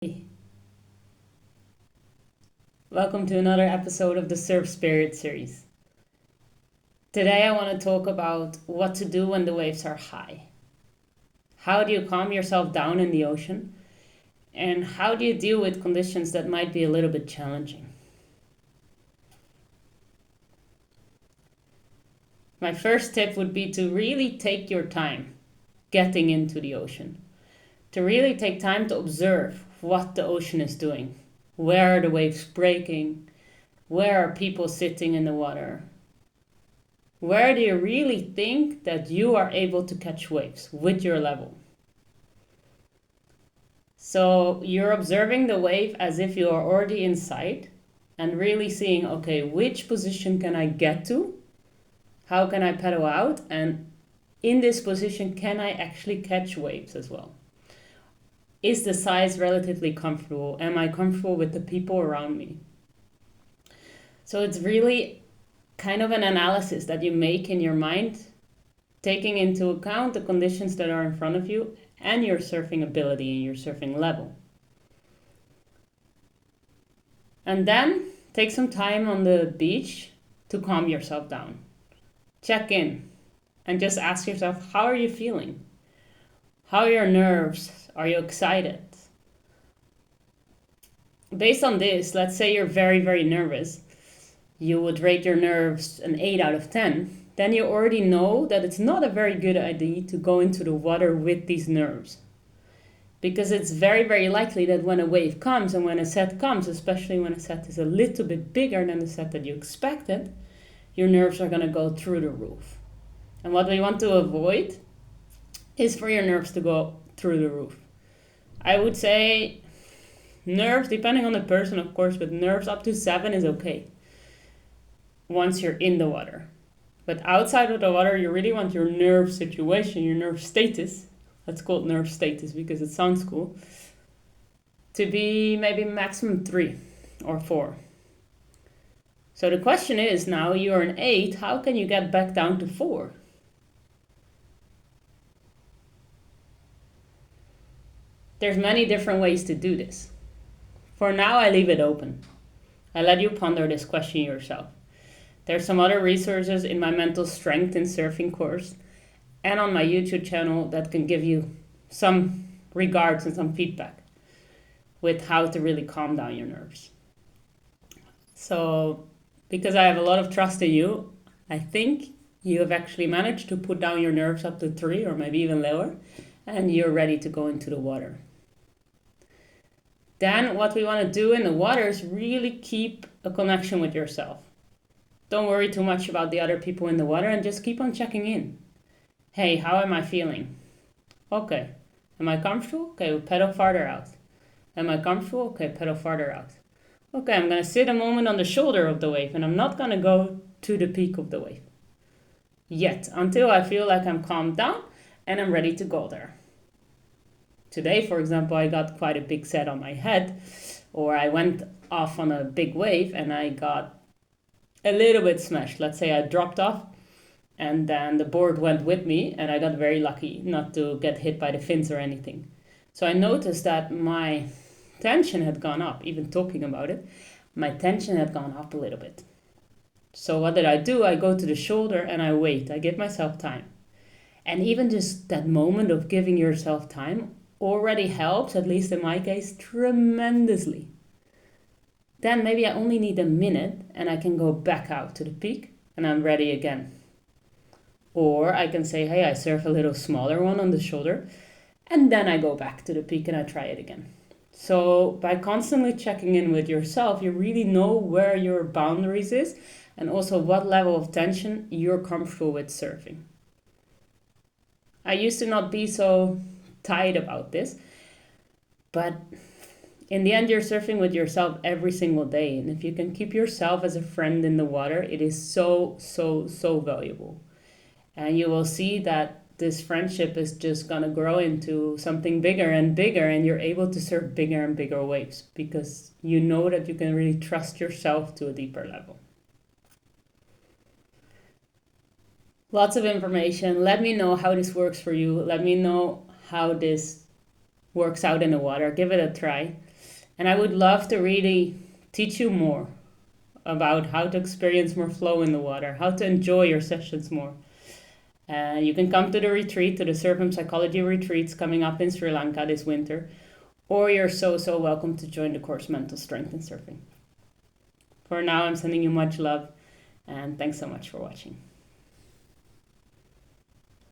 Hey, welcome to another episode of the Surf Spirit series. Today I want to talk about what to do when the waves are high. How do you calm yourself down in the ocean? And how do you deal with conditions that might be a little bit challenging? My first tip would be to really take your time getting into the ocean. To really take time to observe what the ocean is doing. Where are the waves breaking? Where are people sitting in the water? Where do you really think that you are able to catch waves with your level? So you're observing the wave as if you are already inside and really seeing, okay, which position can I get to? How can I pedal out? And in this position, can I actually catch waves as well? Is the size relatively comfortable? Am I comfortable with the people around me? So it's really kind of an analysis that you make in your mind, taking into account the conditions that are in front of you and your surfing ability and your surfing level. And then take some time on the beach to calm yourself down. Check in and just ask yourself, how are you feeling? How are your nerves? Are you excited? Based on this, let's say you're very, very nervous. You would rate your nerves an 8 out of 10. Then you already know that it's not a very good idea to go into the water with these nerves. Because it's very, very likely that when a wave comes and when a set comes, especially when a set is a little bit bigger than the set that you expected, your nerves are going to go through the roof. And what we want to avoid is for your nerves to go through the roof. I would say nerves, depending on the person, of course, but nerves up to 7 is okay once you're in the water. But outside of the water, you really want your nerve situation, your nerve status, let's call it nerve status because it sounds cool, to be maybe maximum 3 or 4. So the question is now, you're an 8, how can you get back down to 4? There's many different ways to do this. For now, I leave it open. I let you ponder this question yourself. There's some other resources in my mental strength in surfing course and on my YouTube channel that can give you some regards and some feedback with how to really calm down your nerves. So, because I have a lot of trust in you, I think you have actually managed to put down your nerves up to 3 or maybe even lower, and you're ready to go into the water. Then what we want to do in the water is really keep a connection with yourself. Don't worry too much about the other people in the water and just keep on checking in. Hey, how am I feeling? Okay. Am I comfortable? Okay, we'll pedal farther out. Am I comfortable? Okay, pedal farther out. Okay, I'm going to sit a moment on the shoulder of the wave and I'm not going to go to the peak of the wave yet until I feel like I'm calmed down and I'm ready to go there. Today, for example, I got quite a big set on my head, or I went off on a big wave and I got a little bit smashed. Let's say I dropped off and then the board went with me and I got very lucky not to get hit by the fins or anything. So I noticed that my tension had gone up, even talking about it, my tension had gone up a little bit. So what did I do? I go to the shoulder and I wait. I give myself time. And even just that moment of giving yourself time already helps, at least in my case, tremendously. Then maybe I only need a minute and I can go back out to the peak and I'm ready again. Or I can say, hey, I surf a little smaller one on the shoulder and then I go back to the peak and I try it again. So by constantly checking in with yourself, you really know where your boundaries is and also what level of tension you're comfortable with surfing. I used to not be so tight about this, but in the end, you're surfing with yourself every single day. And if you can keep yourself as a friend in the water, it is so, so, so valuable. And you will see that this friendship is just going to grow into something bigger and bigger. And you're able to surf bigger and bigger waves because you know that you can really trust yourself to a deeper level. Lots of information. Let me know how this works for you. Let me know how this works out in the water. Give it a try. And I would love to really teach you more about how to experience more flow in the water, how to enjoy your sessions more. You can come to the retreat, to the Serpent Psychology retreats coming up in Sri Lanka this winter, or you're so welcome to join the course Mental Strength in Surfing. For now, I'm sending you much love, and thanks so much for watching.